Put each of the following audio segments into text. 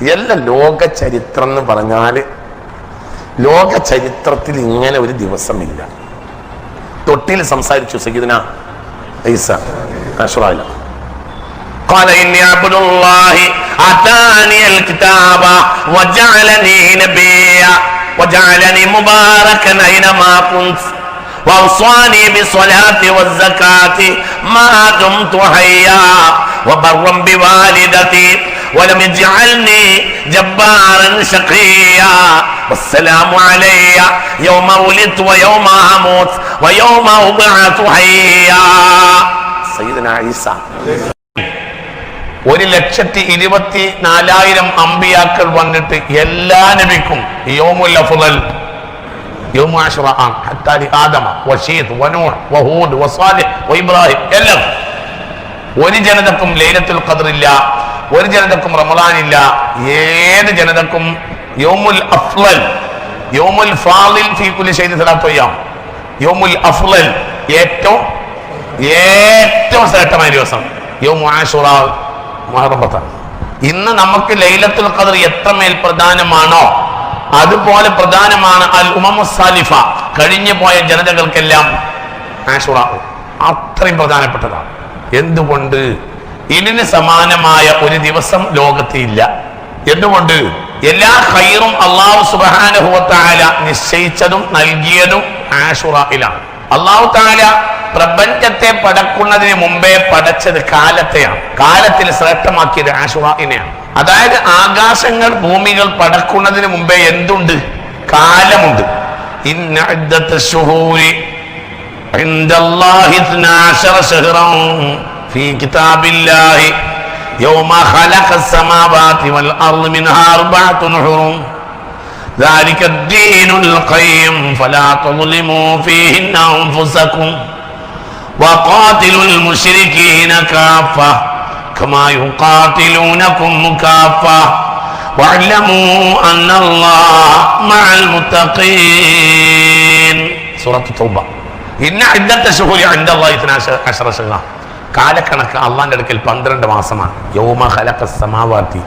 എല്ലാം ലോക ചരിത്രം എന്ന് പറഞ്ഞാല് ലോക ചരിത്രത്തിൽ ഇങ്ങനെ ഒരു ദിവസമില്ല. തൊട്ടിൽ സംസാരിച്ചു സയ്യിദുന ഈസ അശ്റായില قال إني عبد الله آتاني الكتاب وجعلني نبيا وجعلني مباركا أينما كنت وأوصاني بالصلاة والزكاة ما دمت حيا وبرا بوالدتي ولم يجعلني جبارا شقيا والسلام علي يوم ولدت ويوم أموت ويوم أبعث حيا. سيدنا عيسى 1,24,000 അമ്പിയാക്കൾ വന്നിട്ട് എല്ലാ നബിക്കും യൗമുൽ അഫ്ളൽ യൗമു അശ്റ ഹത്താ ലി ആദമ വശീദ് വനൂഹ് വഹൂദ് വസാലിഹ് വഇബ്രാഹിം എല്ലാം ഒരു ജനതക്കും ലൈലത്തുൽ ഖദ്ർ ഇല്ല, ഒരു ജനതക്കും റമളാൻ ഇല്ല, ഏത് ജനതക്കും യൗമുൽ അഫ്ളൽ യൗമുൽ ഫാളിൽ ഫീ കുല്ലി ശൈഇൻ സലാത്തു അയ്യാം യൗമുൽ അഫ്ളൽ ഏറ്റവും ശ്രേഷ്ഠമായ ദിവസം യൗമു ആശുറ മുഹറം 10. ഇന്ന് നമുക്ക് ലൈലത്തുൽ ഖദ്ർ എത്രമേൽ പ്രധാനമാണോ അതുപോലെ പ്രധാനമാണ് അൽ ഉമമുസ് സാലിഫ, കഴിഞ്ഞു പോയ ജനതകൾക്കെല്ലാം ആശുറ അത്രയും പ്രധാനപ്പെട്ടതാണ്. എന്തുകൊണ്ട്? ഇതിന് സമാനമായ ഒരു ദിവസം ലോകത്ത് ഇല്ല. എന്തുകൊണ്ട്? എല്ലാ ഖൈറും അല്ലാഹു സുബ്ഹാനഹു വ തആല നിശ്ചയിച്ചതും നൽകിയതും ആശുറയിലാണ്. അല്ലാഹു തആല പ്രപഞ്ചത്തെ പടക്കുന്നതിന് മുമ്പേ പടച്ചത് കാലത്തെയാണ്. കാലത്തിൽ ശ്രേഷ്ഠമാക്കിയത് ആശുറയിനെയാണ്. അതായത് ആകാശങ്ങൾ ഭൂമികൾ പടക്കുന്നതിന് മുമ്പേ എന്തുണ്ട്? കാലമുണ്ട്. ഇന്ന ഇദ്ദത്തുശ് ശുഹൂരി ഇൻദല്ലാഹി 12 ശഹ്റൻ ഫീ കിതാബില്ലാഹി യൗമ ഖലഖസ് സമാവാതി വൽ അർള് മിൻഹാ അർബഅത്തുൻ ഹുറും ذلك الدين القيم فلا تظلموا فيهن أنفسكم وقاتلوا المشركين كافة كما يقاتلونكم كافة واعلموا أن الله مع المتقين. سورة التوبة. إن عدة الشهور عند الله 12 شهرا. കാലക്കണക്ക് അള്ളാന്റെ അടുക്കൽ 12 മാസമാണ്. യൗമ ഖലഖസ് സമാവാതി,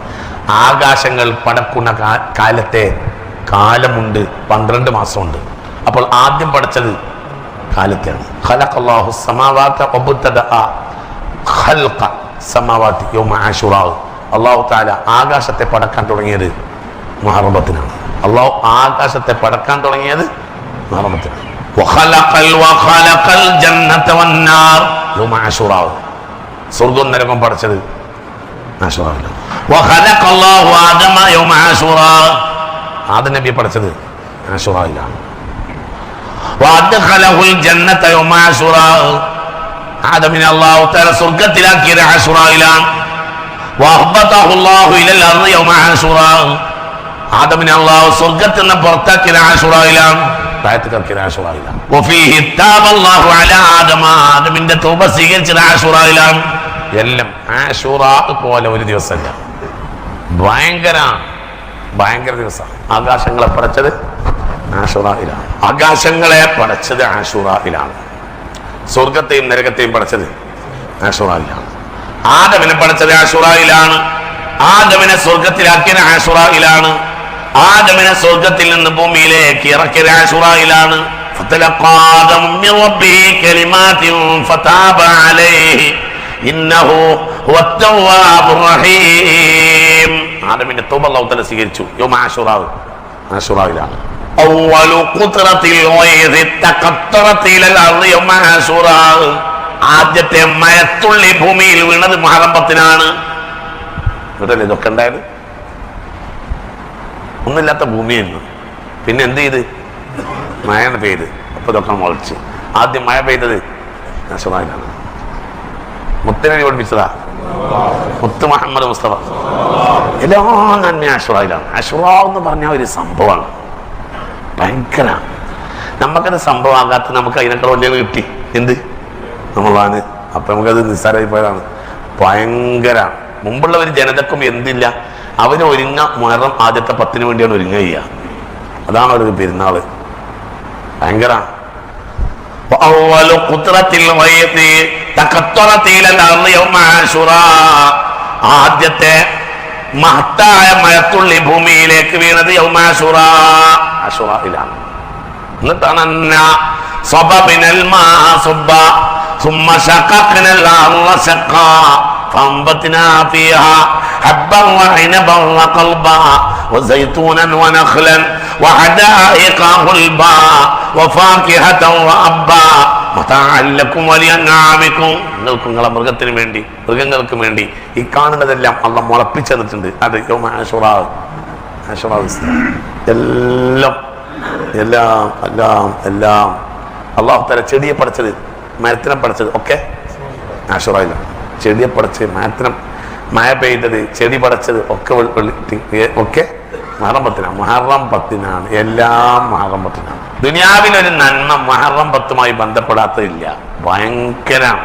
ആകാശങ്ങൾ പടക്കുന്ന കാലത്തെ കാലമുണ്ട്, 12 മാസമുണ്ട്. അപ്പോൾ ആദ്യം പഠിച്ചത് കാലത്തെയാണ്. ഖലഖല്ലാഹു സമാവാതി വബ്തദഅ ഖൽഖ സമാവാതി യൗമ ആശുറ. അല്ലാഹു തആല ആകാശത്തെ പടക്കാൻ തുടങ്ങിയത് മുഹറം 10-നാണ്. അല്ലാഹു ആകാശത്തെ പടക്കാൻ തുടങ്ങിയത് മുഹറം 10-നാണ്. വഖലഖൽ ജന്നത വന്നാർ യൗമ ആശുറ. സ്വർഗ്ഗവും നരകവും പഠിച്ചത് ആശുറയിലാണ്. വഖലഖല്ലാഹു ആദമ യൗമ ആശുറ. ആദം നബിയെ പഠിച്ചത് ആശുറയിലാണ്. വഅദ്ഖലഹുൽ ജന്നത യൗമ ആശുറ. ആദമിനെ അല്ലാഹു തആല സ്വർഗ്ഗത്തിലാക്കിയത് ആശുറയിലാണ്. വഅഹ്ബതഹു അല്ലാഹു ഇലൽ അർളി യൗമ ആശുറ. ആദമിനെ അല്ലാഹു സ്വർഗ്ഗത്തിൽ നിന്ന് പുറത്താക്കിയത് ആശുറയിലാണ്. താഴത്തേക്കിറക്കിയത് ആശുറയിലാണ്. വഫീഹി താബ അല്ലാഹു അലാ ആദമ. ആദമിന്റെ തൗബ സ്വീകരിച്ചത് ആശുറയിലാണ്. എല്ലാം ആശുറ പോലെ ഒരു ദിവസമല്ല, ഭയങ്കര ദിവസം. ആകാശങ്ങളെ പടച്ചത് ആശുറയിലാണ്. ആകാശങ്ങളെ പടച്ചത് ആശുറയിലാണ്. സ്വർഗത്തെയും നരകത്തെയും പടച്ചത് ആശുറയിലാണ്. ആദമിനെ പടച്ചത് ആശുറയിലാണ്. ആദമിനെ സ്വർഗത്തിലാക്കിയത് ആശുറയിലാണ്. ആദമിനെ സ്വർഗത്തിൽ നിന്ന് ഭൂമിയിലേക്ക് ഇറക്കിയത് ആശുറയിലാണ്. ഫതലഖാ ആദമു മിർ റബ്ബിഹി കലിമാതിൻ ഫതാബ അലൈഹി ഇന്നഹു ഹുവത് തവ്വാബുർ റഹീം. ആദമിന്റെ തൗബ അല്ലാഹു തആല സ്വീകരിച്ചു യൗമ ആശുറയിലാണ്. അവ്വലു ഖുത്റത്തിൽ വൈദി തഖത്തറത ഇലൽ അർളി യൗമ ആശുറ. ആദ്യത്തെ മഴത്തുള്ളി ഭൂമിയിൽ വീണത് മുഹറം 10-നാണ്. ഇതല്ലേ ഇതൊക്കെ ഉണ്ടായത്? ഒന്നുമില്ലാത്ത ഭൂമിയായിരുന്നു. പിന്നെ എന്ത് ചെയ്ത്? മഴ പെയ്ത്. അപ്പൊ ഇതൊക്കെ മുളച്ച്. ആദ്യം മഴ പെയ്തത് ആശുറയിലാണ്. മുത്തനബി പഠിപ്പിച്ചതാ മുത്ത് മുഹമ്മദ് മുസ്തഫ. എല്ലാം നന്മ ആശുറയിലാണ്. ആശുറ എന്ന് പറഞ്ഞ ഒരു സംഭവമാണ്, ഭയങ്കര. നമുക്കത് സംഭവമാകാത്ത നമുക്ക് അതിനേക്കാൾ വലിയത് കിട്ടി. എന്ത്? നമ്മളാണ്. അപ്പൊ നമുക്കത് നിസ്സാരമായി പോയതാണ്. ഭയങ്കര. മുമ്പുള്ള ഒരു ജനതക്കും എന്തില്ല, അവന് മുഹറം ആദ്യത്തെ 10 വേണ്ടിയാണ് ഒരുങ്ങുക. അതാണ് അവരൊരു പെരുന്നാള്. ഭയങ്കര. ആദ്യത്തെ മഹത്തായ മഴത്തുള്ളി ഭൂമിയിലേക്ക് വീണത് യൗമ ആശുറാ, ആശുറയിലാണ്. എന്നിട്ടാണ് صببنا الماء صبا ثم شققنا الأرض شقا فأنبتنا فيها حبا وعنبا وقلبا وزيتونا ونخلا وحدائق غلبا وفاكهة وأبا متاعا لكم ولأنعامكم. നിങ്ങളെ മൃഗത്തിന് വേണ്ടി മൃഗങ്ങൾക്ക് വേണ്ടി ഈ കാണുന്നതെല്ലാം അള്ളാഹ് മുളപ്പിച്ചു തന്നിട്ടുണ്ട്. അത് യൗമ ആശുറാ, ആശുറാ എല്ലാം എല്ലാം എല്ലാം എല്ലാം അള്ളാഹു തആല ചെടിയെ പഠിച്ചത് മരത്തിനെ പഠിച്ചത് ഒക്കെ ആശുറയിലാണ്. ചെടിയെ പഠിച്ച് മരത്തിനെ മഴ പെയ്തത് ചെടി പഠിച്ചത് ഒക്കെ ഒക്കെ മുഹറം 10 മുഹറം 10 എല്ലാം മുഹറം 10. ദുനിയാവിലൊരു നന്മ മുഹറം 10 ബന്ധപ്പെടാത്തതില്ല. ഭയങ്കരമാണ്.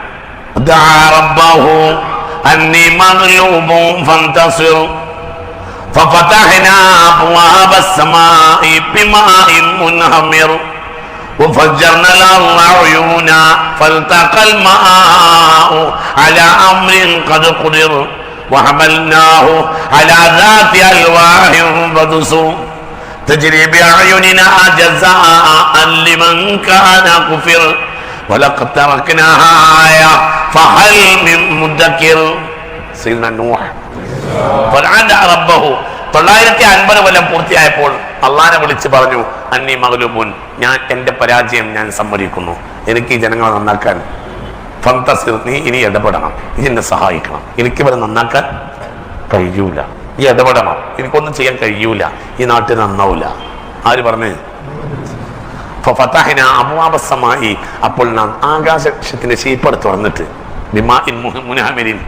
ففتحنا أبواب السماء بماء منهمر وفجرنا الأرض عيونا فالتقى الماء على أمر قد قدر وحملناه على ذات ألواح ودسر تجري بأعيننا جزاء لمن كان كفر ولقد تركناها آية فهل من مدكر. سيدنا نوح 950 കൊല്ലം പൂർത്തിയായപ്പോൾ അള്ളാനെ വിളിച്ച് പറഞ്ഞു, അന്നി മഗ്ലൂബുൻ, ഞാൻ എന്റെ പരാജയം ഞാൻ സമ്മതിക്കുന്നു, എനിക്ക് ഈ ജനങ്ങളെ നന്നാക്കാൻ ഫന്തസിർ, നീ ഇനി ഇടപെടണം, നീ എന്നെ സഹായിക്കണം, എനിക്ക് ഇവരെ നന്നാക്കാൻ കഴിയൂല, നീ ഇടപെടണം, എനിക്കൊന്നും ചെയ്യാൻ കഴിയൂല, ഈ നാട്ടിൽ നന്നാവൂല. ആര് പറഞ്ഞു? ഫഫതഹ്നാ അബ്വാബ സമാഇ, അപ്പോൾ നാം ആകാശത്തിന്റെ ശീപ്പെടുത്ത് തുറന്നിട്ട് ബിമാഇൻ മുൻഹമിരിൻ,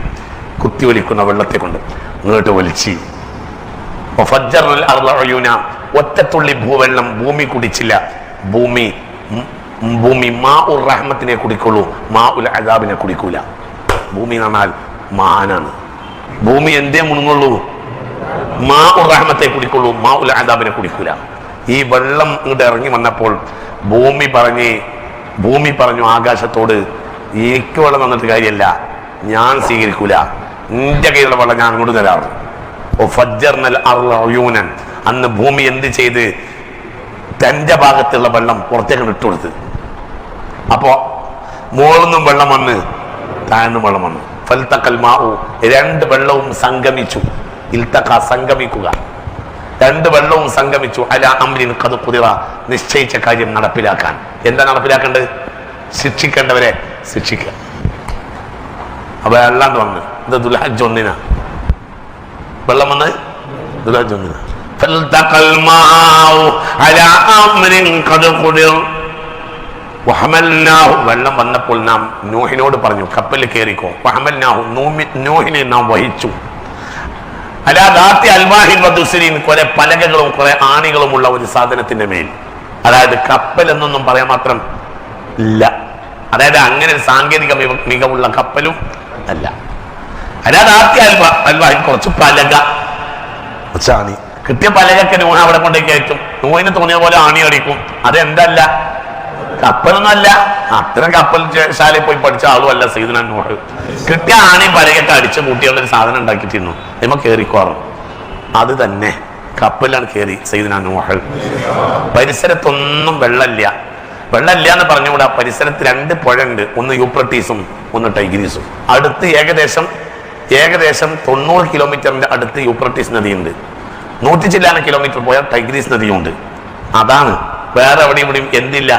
കുത്തിയൊലിക്കുന്ന വെള്ളത്തെ കൊണ്ട് ഇങ്ങോട്ട് വലിച്ച് ഒറ്റത്തുള്ളി ഭൂവെള്ളം ഭൂമി കുടിച്ചില്ല. ഭൂമി മാ ഉർ റഹ്മത്തിനെ കുടിക്കുള്ളൂ, മാ ഉൽ അദാബിനെ കുടിക്കൂല. ഭൂമി എന്ന് പറഞ്ഞാൽ മഹാനാണ്. ഭൂമി എന്തേ മുണുങ്ങുള്ളൂ? മാ ഉർ റഹ്മത്തെ കുടിക്കുള്ളൂ, മാ ഉൽ അദാബിനെ കുടിക്കൂല. ഈ വെള്ളം ഇങ്ങോട്ട് ഇറങ്ങി വന്നപ്പോൾ ഭൂമി പറഞ്ഞു ആകാശത്തോട്, എനിക്ക് വെള്ളം തന്നിട്ട് കാര്യമല്ല, ഞാൻ സ്വീകരിക്കൂല, നിന്റെ കയ്യിലുള്ള വെള്ളം ഞാൻ അങ്ങോട്ട് തരാറ്. അന്ന് ഭൂമി എന്ത് ചെയ്ത് തന്റെ ഭാഗത്തുള്ള വെള്ളം പുറത്തേക്ക് ഇട്ടുകൊടുത്ത്. അപ്പോ മുകളിൽ വെള്ളം വന്ന് താഴ്ന്നും വെള്ളം വന്നു. ഫൽതഖൽ മാഉ, രണ്ട് വെള്ളവും സംഗമിച്ചു. ഇൽതഖ, സംഗമിക്കുക, രണ്ട് വെള്ളവും സംഗമിച്ചു. അലാ അംരിൻ ഖദ് ഖുദിറ, നിശ്ചയിച്ച കാര്യം നടപ്പിലാക്കാൻ. എന്താ നടപ്പിലാക്കേണ്ടത്? ശിക്ഷിക്കേണ്ടവരെ ശിക്ഷിക്കുക. അപ്പൊ വെള്ളം വന്ന് ഇത് ദുൽഹജ്ജ് 1 വെള്ളം വന്ന് ദുൽഹജ്ജ് 1. ഫൽതഖൽ മാഉ അലാ അംരിൻ ഖദ് ഖുദിറ വഹമൽനാഹു, വെള്ളം വന്നപ്പോൾ നാം നൂഹിനോട് പറഞ്ഞു കപ്പലിൽ കയറിക്കോ. വഹമൽനാഹു, നൂഹിനെ നാം വഹിച്ചു. അലാ ദാത്തി അൽവാഹിൻ വദുസ്രിൻ, കുറെ പലകകളും കുറെ ആണികളുമുള്ള ഒരു സാധനത്തിന്റെ മേൽ. അതായത് കപ്പൽ എന്നൊന്നും പറയാൻ മാത്രം ഇല്ല, അതായത് അങ്ങനെ സാങ്കേതിക മികവുള്ള കപ്പലും അല്ല. അലാ ദാത്തി അൽവാഹിൻ, കുറച്ച് പലക, ആണി. കിട്ടിയ പലകൊക്കെ നൂഹ അവിടെ കൊണ്ടേക്ക് കയറ്റും. നൂഹിന് തോന്നിയ പോലെ ആണി അടിക്കും. അതെന്തല്ല, കപ്പലൊന്നും അല്ല. അത്തരം കപ്പൽ ശാലയിൽ പോയി പഠിച്ച ആളും അല്ല സയ്യിദുനാ നൂഹ്. കിട്ടിയ ആണയും പലകൊക്കെ അടിച്ചു കൂട്ടിയുള്ള ഒരു സാധനം ഉണ്ടാക്കിയിരുന്നു. നമ്മ കയറിക്കോറും. അത് തന്നെ കപ്പലാണ് കയറി സയ്യിദുനാ നൂഹ്. പരിസരത്തൊന്നും വെള്ളമില്ല. വെള്ളമില്ല എന്ന് പറഞ്ഞുകൂടാ. പരിസരത്ത് 2 പുഴ ഉണ്ട്, ഒന്ന് യൂഫ്രട്ടീസും ഒന്ന് ടൈഗ്രീസും. അടുത്ത് ഏകദേശം 90 കിലോമീറ്ററിന്റെ അടുത്ത് യൂഫ്രട്ടീസ് നദിയുണ്ട്. 100 ചില്ലാന കിലോമീറ്റർ പോയാൽ ടൈഗ്രീസ് നദിയുണ്ട്. അതാണ്, വേറെ എവിടെയും എന്തില്ല.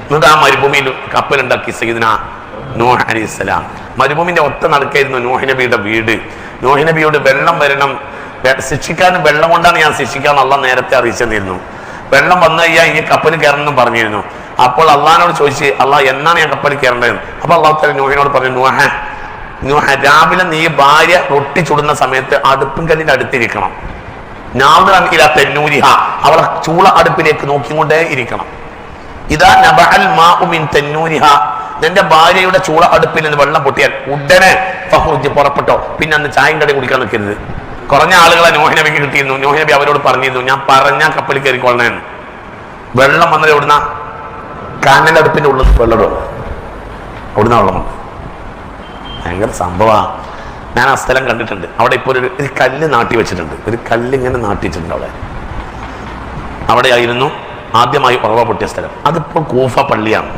എന്നിട്ട് ആ മരുഭൂമിയിൽ കപ്പലുണ്ടാക്കി സയ്യിദുനാ നൂഹ് അലൈഹിസ്സലാം. മരുഭൂമിന്റെ ഒത്ത നടക്കായിരുന്നു നൂഹ് നബിയുടെ വീട്. നൂഹ് നബിയോട് വെള്ളം വരണം, ശിക്ഷിക്കാൻ വെള്ളം കൊണ്ടാണ് ഞാൻ ശിക്ഷിക്കാന്ന് അള്ളാഹ് നേരത്തെ അറിയിച്ചെന്നിരുന്നു. വെള്ളം വന്നു കഴിഞ്ഞാൽ ഇനി കപ്പലിൽ കയറണമെന്നും പറഞ്ഞിരുന്നു. അപ്പോൾ അള്ളാഹിനോട് ചോദിച്ച്, അള്ളാഹ് എന്നാണ് ഞാൻ കപ്പലിൽ കയറേണ്ടത്? അപ്പൊ അള്ളാഹു തആല നൂഹിനോട് പറഞ്ഞു, നൂഹ രാവിലെ നീ ഭാര്യ റൊട്ടി ചുടുന്ന സമയത്ത് അടുപ്പിൻ കല്ലിന്റെ അടുത്തിരിക്കണം. തെന്നൂരിഹ, അവളെ ചൂള അടുപ്പിലേക്ക് നോക്കിക്കൊണ്ടേ ഇരിക്കണം. ഇതാ നബഅൽ മാഉ മിൻ തെന്നൂരിഹ, നിന്റെ ഭാര്യയുടെ ചൂള അടുപ്പിൽ നിന്ന് വെള്ളം പൊട്ടിയാൽ ഉടനെ ഫഖ്റുജ്, പുറപ്പെട്ടോ. പിന്നെ അന്ന് ചായയും കടി കുടിക്കാൻ നിൽക്കരുത്. കുറഞ്ഞ ആളുകളെ നൂഹ് നബിക്ക് കിട്ടിയിരുന്നു. നൂഹ് നബി അവരോട് പറഞ്ഞിരുന്നു, ഞാൻ പറഞ്ഞ കപ്പലിൽ കയറിക്കൊള്ളണേന്ന്. വെള്ളം വന്നത് എവിടുന്ന? കാനന്റെ അടുപ്പിന്റെ ഉള്ളിൽ വെള്ളം, അവിടുന്ന് വെള്ളം വന്നു. ഭയങ്കര സംഭവമാണ്. ഞാൻ ആ സ്ഥലം കണ്ടിട്ടുണ്ട്. അവിടെ ഇപ്പോൾ ഒരു കല്ല് നാട്ടി വെച്ചിട്ടുണ്ട്, ഒരു കല്ല് ഇങ്ങനെ നാട്ടിച്ചിട്ടുണ്ട് അവിടെ ആയിരുന്നു ആദ്യമായി ഉറവ പൊട്ടിയ സ്ഥലം. അതിപ്പോൾ കൂഫ പള്ളിയാണ്.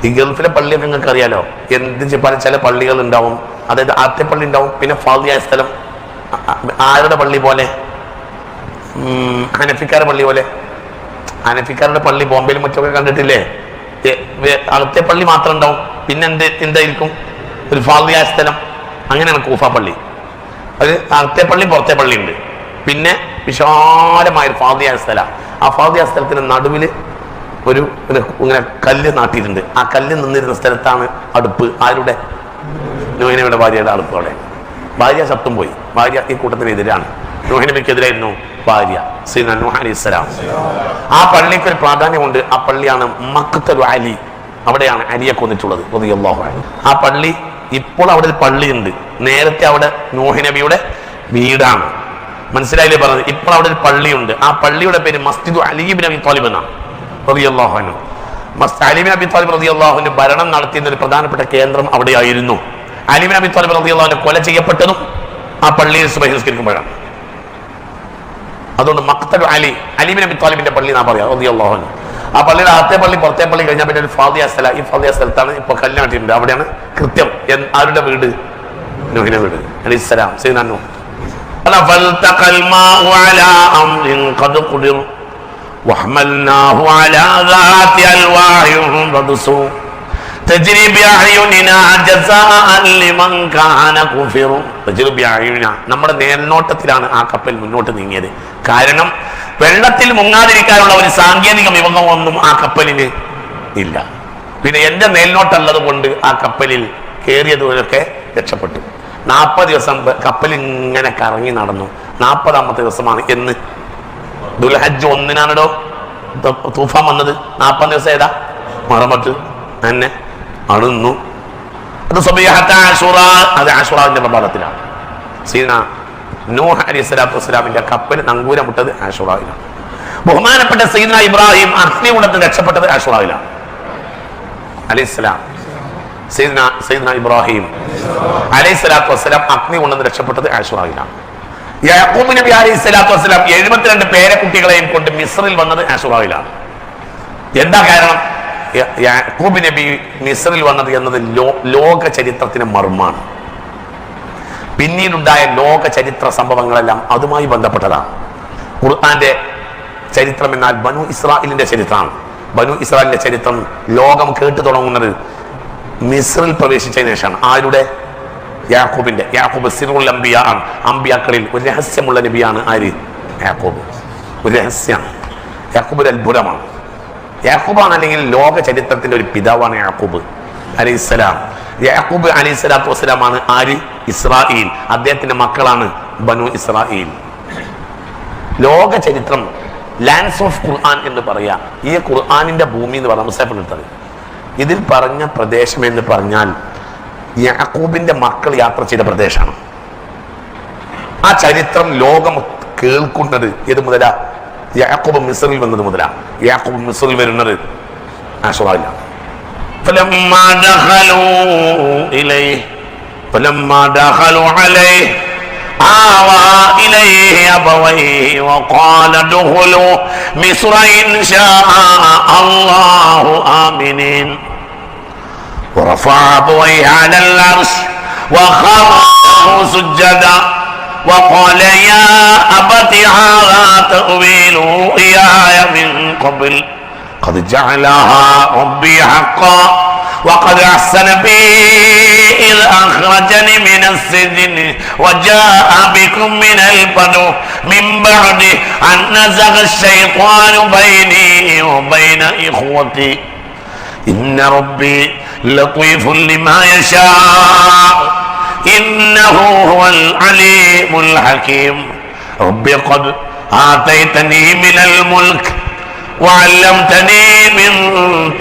ഈ ഗൾഫിലെ പള്ളിയൊക്കെ നിങ്ങൾക്ക് അറിയാലോ, പല ചില പള്ളികൾ ഉണ്ടാവും, അതായത് ആദ്യ പള്ളി ഉണ്ടാവും, പിന്നെ ഫാദിയായ സ്ഥലം ആരുടെ പള്ളി പോലെ, ഹനഫിക്കാരുടെ പള്ളി പോലെ. ഹനഫിക്കാരുടെ പള്ളി ബോംബെയിലും മറ്റൊക്കെ കണ്ടിട്ടില്ലേ, അകത്തെ പള്ളി മാത്രം ഉണ്ടാവും, പിന്നെ എന്തായിരിക്കും ഒരു ഫാദിയായ സ്ഥലം. അങ്ങനെയാണ് കൂഫ പള്ളി. ഒരു അകത്തെ പള്ളി പുറത്തെ പള്ളി ഉണ്ട്, പിന്നെ വിശാലമായൊരു ഫാദിയായ സ്ഥലം. ആ ഫാദിയായ സ്ഥലത്തിന് നടുവിൽ ഒരു ഇങ്ങനെ കല്ല് നാട്ടിയിട്ടുണ്ട്. ആ കല്ല് നിന്നിരുന്ന സ്ഥലത്താണ് അടുപ്പ്. ആരുടെ? നൂഹ് ഭാര്യയുടെ അടുപ്പ്. അവിടെ ഭാര്യ ശബ്ദം പോയി. ഭാര്യ ഈ കൂട്ടത്തിനെതിരാണ്. നൂഹ് നബിക്കെതിരായിരുന്നു ഭാര്യ, സയ്യിദുനാ നൂഹ് അലൈഹിസ്സലാം. ആ പള്ളിക്ക് ഒരു പ്രാധാന്യമുണ്ട്. ആ പള്ളിയാണ് മഖ്തലു അലി. അവിടെയാണ് അലിയെ കൊന്നിട്ടുള്ളത് റളിയല്ലാഹു അൻഹു. ആ പള്ളി ഇപ്പോൾ അവിടെ ഒരു പള്ളിയുണ്ട്. നേരത്തെ അവിടെ നൂഹ് നബിയുടെ വീടാണ്. മനസ്സിലായില്ലേ പറഞ്ഞത്? ഇപ്പോൾ അവിടെ ഒരു പള്ളിയുണ്ട്. ആ പള്ളിയുടെ പേര് മസ്ജിദു അലി ഇബ്നു അബീ ത്വാലിബ് എന്നാണ് റളിയല്ലാഹു അൻഹു. അലി ഇബ്നു അബീ ത്വാലിബ് റളിയല്ലാഹു അൻഹു ഭരണം നടത്തിയ ഒരു പ്രധാനപ്പെട്ട കേന്ദ്രം അവിടെയായിരുന്നു. അലി ഇബ്നു അബീ ത്വാലിബ് റളിയല്ലാഹു അൻഹു കൊല ചെയ്യപ്പെട്ടതും ആ പള്ളിയിൽ സുബ്ഹി നിസ്കരിക്കുമ്പോഴാണ്. അതുകൊണ്ട് മഖ്തലു അലി, അലി ഇബ്നു അബീ ത്വാലിബിന്റെ പള്ളി എന്നാ പറയാ റളിയല്ലാഹു അൻഹു. ആ പള്ളിയുടെ അകത്തെ പള്ളി പുറത്തെ പള്ളി കഴിഞ്ഞാൽ പിന്നെ ഒരു ഫാദിയ സ്ഥലം. ഈ ഫാദിയ സ്ഥലത്താണ് ഇപ്പൊ കല്യാണിട്ടുണ്ട്. അവിടെയാണ് കൃത്യം ആരുടെ വീട്? നൂഹിന്റെ വീട് അലൈഹിസ്സലാം, സയ്യിദുനാ നൂഹ്. فالتقى الماء على أمر قد قدر وحملناه على ذات ألواح ودسر تجري بأعيننا جزاء لمن كان كفر. تجري بأعيننا, നമ്മുടെ നേർനോട്ടത്തിലാണ് ആ കപ്പൽ മുന്നോട്ട് നീങ്ങിയത്. കാരണം വെള്ളത്തിൽ മുങ്ങാതിരിക്കാനുള്ള ഒരു സാങ്കേതിക വിഭവമൊന്നും ആ കപ്പലിന് ഇല്ല. പിന്നെ എന്റെ മേൽനോട്ടമുള്ളത് കൊണ്ട് ആ കപ്പലിൽ കയറിയതുവരൊക്കെ രക്ഷപ്പെട്ടു. 40 ദിവസം കപ്പൽ ഇങ്ങനെ കറങ്ങി നടന്നു. 40ാമത്തെ ദിവസമാണ് എന്ന് ദുൽഹജ്ജ് 1-നാണോ തൂഫാൻ വന്നത്. 40 ദിവസം ഏതാ? മുഹറമത്ത് തന്നെ അണുന്നു. അത് അത് ആശുറാവിന്റെ പ്രഭാതത്തിലാണ്. സയ്യിദുനാ നൂഹ് അലൈഹിസ്സലാത്തു വസ്സലാമിന്റെ കപ്പൽ നങ്കൂരമിട്ടത് ആശുറാവിലാണ്. ബഹുമാനപ്പെട്ട സയ്യിദുനാ ഇബ്രാഹിം അഗ്നികുണ്ടത്തിൽ രക്ഷപ്പെട്ടത് ആശുറാവിലാണ് അലൈഹിസ്സലാം. സയ്യിദുനാ ഇബ്രാഹിം അലൈഹിസ്സലാത്തു വസ്സലാം അഗ്നികുണ്ടത്തിൽ രക്ഷപ്പെട്ടത് ആശുറാവിലാണ്. യാക്കൂബ് നബി അലൈഹിസ്സലാത്തു വസ്സലാം 72 പേരക്കുട്ടികളെയും കൊണ്ട് മിസ്രിൽ വന്നത് ആശുറാവിലാണ്. എന്താ കാരണം? യാക്കൂബ് നബി മിസ്രിൽ വന്നത് എന്നത് ലോക ചരിത്രത്തിന് മർമ്മാണ്. പിന്നീടുണ്ടായ ലോക ചരിത്ര സംഭവങ്ങളെല്ലാം അതുമായി ബന്ധപ്പെട്ടതാണ്. ഖുർആന്റെ ചരിത്രം എന്നാൽ ബനു ഇസ്രായേലിന്റെ ചരിത്രമാണ്. ബനു ഇസ്രായേലിന്റെ ചരിത്രം ലോകം കേട്ടു തുടങ്ങുന്നത് മിസ്രിൽ പ്രവേശിച്ചതിന് ശേഷമാണ്. ആരുടെ? യാക്കൂബിന്റെ. യാക്കൂബ് സിറുൽ അംബിയ ആണ്. അംബിയാക്കളിൽ ഒരു രഹസ്യമുള്ള നബിയാണ്. ആര്? യാക്കൂബ്. ഒരു രഹസ്യമാണ്. യാക്കൂബ് ഒരു അത്ഭുതമാണ്. യാക്കൂബാണ്, അല്ലെങ്കിൽ ലോക ചരിത്രത്തിന്റെ ഒരു പിതാവാണ് യാക്കൂബ് അലൈഹിസ്സലാം. യാക്കൂബ് അലൈഹിസ്സലാത്തു വസ്സലാമാണ് ആര്? ഇസ്രായേൽ. അദ്ദേഹത്തിന്റെ മക്കളാണ് ബനു ഇസ്രായേൽ. ലോക ചരിത്രം ലാൻഡ്സ് ഓഫ് ഖുർആൻ എന്ന് പറയാ. ഈ ഖുർആനിന്റെ ഭൂമി എന്ന് പറഞ്ഞ മുസാഫിർ എടുത്തത്. ഇതിൽ പറഞ്ഞ പ്രദേശം എന്ന് പറഞ്ഞാൽ യാക്കൂബിന്റെ മക്കൾ യാത്ര ചെയ്ത പ്രദേശമാണ്. ആ ചരിത്രം ലോകം കേൾക്കുന്നത് ഏത് മുതലാ? യാക്കൂബ് മിസ്രിൽ വന്നത് മുതലാ. യാക്കൂബ് മിസ്രിൽ വരുന്നത് ആശുറായിലാണ്. فلما دخلوا عليه آوى إليه أبويه وقال ادخلوا مصر إن شاء الله آمنين ورفع أبويه على العرش وخروا سجدا وقال يا أبت هذا تأويل رؤياي من قبل قد جعلها ربي حقا وقد أحسن بي إذ أخرجني من السجن وجاء بكم من البدو من بعد أن نزغ الشيطان بيني وبين إخوتي إن ربي لطيف لما يشاء إنه هو العليم الحكيم ربي قد آتيتني من الملك وعلمتني من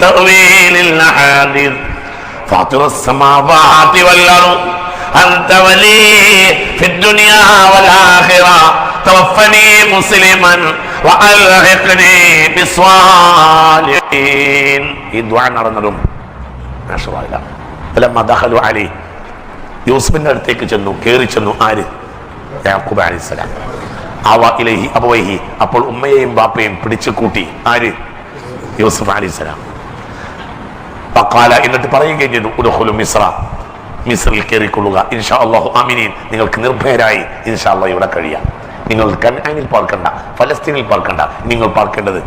تأويل الأحاديث فاطر السماوات والأرض أنت ولي في الدنيا والآخرة توفني مسلما وألحقني بالصالحين. ഈ ദുആ നടന്നതും فلما دخلوا عليه യൂസുഫിന്റെ അടുത്തേക്ക് ചെന്നു, കയറി ചെന്നു. ആര്? യാക്കൂബ് അലൈഹിസ്സലാം. അബവൈഹി, അപ്പോൾ ഉമ്മയെയും ബാപ്പയും പിടിച്ചു കൂട്ടി. ആര്? യൂസുഫ് അലൈഹിസ്സലാം. ഫഖാല, എന്നിട്ട് പറയുകയും ചെയ്തു, ഉദ്ഖുലു മിസ്ര, മിസ്രിൽ കയറിക്കൊള്ളുക, ഇൻഷാ അല്ലാഹു ആമിനീൻ, നിങ്ങൾക്ക് നിർഭയരായി ഇൻഷാ അല്ലാഹ് ഇവിടെ കഴിയാം. നിങ്ങൾ കനാനിൽ പാർക്കണ്ട, ഫലസ്തീനിൽ പാർക്കണ്ട, നിങ്ങൾ പാർക്കേണ്ടത്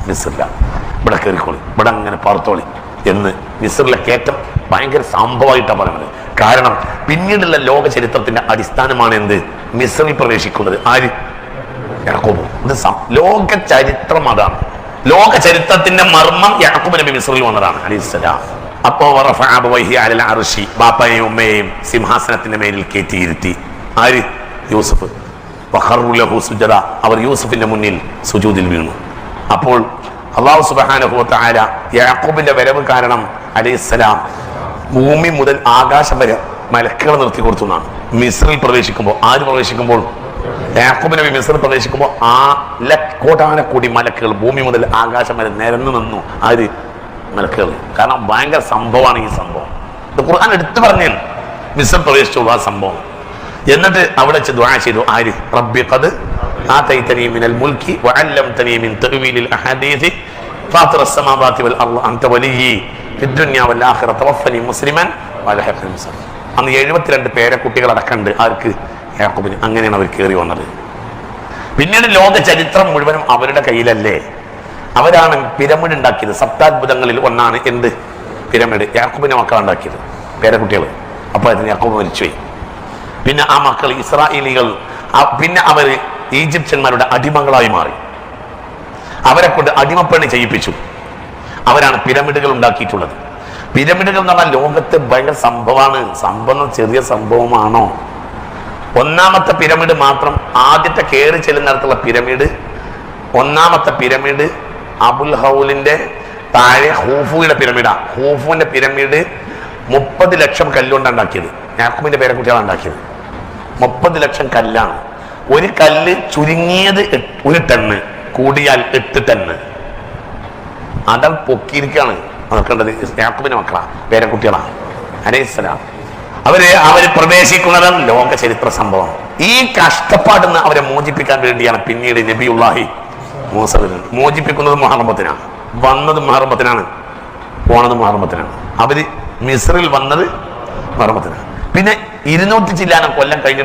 മിസ്രിലാണ്. ഇവിടെ കയറിക്കോളി, ഇവിടെ അങ്ങനെ പാർത്തോളി എന്ന് മിസ്രിലെ കയറ്റം ഭയങ്കര സംഭവമായിട്ടാണ് പറയുന്നത്. കാരണം പിന്നീടുള്ള ലോക ചരിത്രത്തിന്റെ അടിസ്ഥാനമാണ് എന്ത്? മിസ്രിൽ പ്രവേശിക്കുന്നത്. ആര്? യാക്കൂബ്. ഇത് ലോക ചരിത്രം അതാണ്. ലോക ചരിത്രത്തിന്റെ മർമ്മം യാക്കൂബ് നബി മിസ്രിൽ വന്നതാണ് അലൈഹിസ്സലാം. അപ്പോ ബാപ്പയെയും ഉമ്മയെയും സിംഹാസനത്തിന്റെ മേലിൽ കയറ്റിയിരുത്തി. ആര്? യൂസുഫ്. അവർ യൂസുഫിന്റെ മുന്നിൽ സുജൂദിൽ വീണു. അപ്പോൾ അല്ലാഹു സുബ്ഹാനഹു വ തആല യാക്കൂബിന്റെ വരവ് കാരണം അലൈഹിസ്സലാം ഭൂമി മുതൽ ആകാശം വരെ മലക്കുകൾ നിർത്തി കൊടുത്തു എന്നാണ്. മിസ്രിൽ പ്രവേശിക്കുമ്പോൾ, ആര് പ്രവേശിക്കുമ്പോൾ? യാക്കൂബ് നബി മിസ്രിൽ പ്രവേശിക്കുമ്പോൾ കോടാനക്കോടി മലക്കുകൾ ഭൂമി മുതൽ ആകാശം വരെ നിരന്നു നിന്നു. ആര്? മലക്കുകൾ. കാരണം ഭയങ്കര സംഭവമാണ് ഈ സംഭവം. ഇത് ഖുർആൻ എടുത്തു പറഞ്ഞു മിസ്രിൽ പ്രവേശിച്ചുള്ള ആ സംഭവം. എന്നിട്ട് അവിടെ വെച്ച് ദുആ ചെയ്തു. ആര്? റബ്ബി ഖദ് ആതൈതനി മിനൽ മുൽക്കി വഅല്ലംതനി മിൻ തഅ്വീലിൽ അഹദീസ് ഫാത്തിറസ് സമാവാതി വൽ അർള് അൻത വലിയ്യി ഫിദ്ദുനിയ വൽ ആഖിറ തവഫനി മുസ്ലിമൻ വഅൽഹിഖ്നി ബിസ്സാലിഹീൻ. അന്ന് 72 പേരക്കുട്ടികൾ അടക്കമുണ്ട്. ആർക്ക്? യാക്കൂബിന്. അങ്ങനെയാണ് അവർ കയറി വന്നത്. പിന്നീട് ലോക ചരിത്രം മുഴുവനും അവരുടെ കയ്യിലല്ലേ. അവരാണ് പിരമിഡ് ഉണ്ടാക്കിയത്. സപ്താത്ഭുതങ്ങളിൽ ഒന്നാണ് എന്ത്? പിരമിഡ്. യാക്കൂബിന്റെ മക്കൾ ഉണ്ടാക്കിയത്, പേരക്കുട്ടികൾ. അപ്പോൾ അതിന് യാക്കൂബ് മരിച്ചുപോയി. പിന്നെ ആ മക്കൾ ഇസ്രായേലികൾ, പിന്നെ അവർ ഈജിപ്ഷ്യന്മാരുടെ അടിമകളായി മാറി. അവരെ കൊണ്ട് അടിമപ്പണി ചെയ്യിപ്പിച്ചു. അവരാണ് പിരമിഡുകൾ ഉണ്ടാക്കിയിട്ടുള്ളത്. പിരമിഡുകൾ എന്ന് പറഞ്ഞാൽ ലോകത്ത് ഭയങ്കര സംഭവമാണ്. സംഭവം ചെറിയ സംഭവമാണോ? ഒന്നാമത്തെ പിരമിഡ് മാത്രം, ആദ്യത്തെ കയറി ചെല്ലുന്നിടത്തുള്ള പിരമിഡ്, ഒന്നാമത്തെ പിരമിഡ് അബുൽ ഹൗലിന്റെ താഴെ ഹൂഫുവിന്റെ പിരമിഡാ. ഹൂഫുവിന്റെ പിരമിഡ് 30 ലക്ഷം കല്ലുകൊണ്ടാണ് ഉണ്ടാക്കിയത്. യാക്കൂബിന്റെ പേരക്കുട്ടികളാണ് ഉണ്ടാക്കിയത്. 30 ലക്ഷം കല്ലാണ്. ഒരു കല്ല് ചുരുങ്ങിയത് 1 ടണ്ണ്, കൂടിയാൽ 8 ടണ്ണ്. അതാ പൊക്കിയിരിക്കുകയാണ്. നോക്കേണ്ടത് യാക്കൂബിന്റെ മക്കളാ, പേരക്കുട്ടികളാണ് അലൈഹിസ്സലാം. അവര് പ്രവേശിക്കുന്നത് ലോക ചരിത്ര സംഭവം. ഈ കഷ്ടപ്പാടിന്ന് അവരെ മോചിപ്പിക്കാൻ വേണ്ടിയാണ് പിന്നീട് നബിയുള്ളാഹി മൂസ മോചിപ്പിക്കുന്നത്. മുഹറമത്തിനാണ് വന്നത്, മുഹറമത്തിനാണ് പോണത്, മുഹറമത്തിനാണ്. അവര് മിസ്രിൽ വന്നത് മുഹറമത്തിനാണ്. പിന്നെ 200 ചില്ലാനം കൊല്ലം കഴിഞ്ഞിട്ട്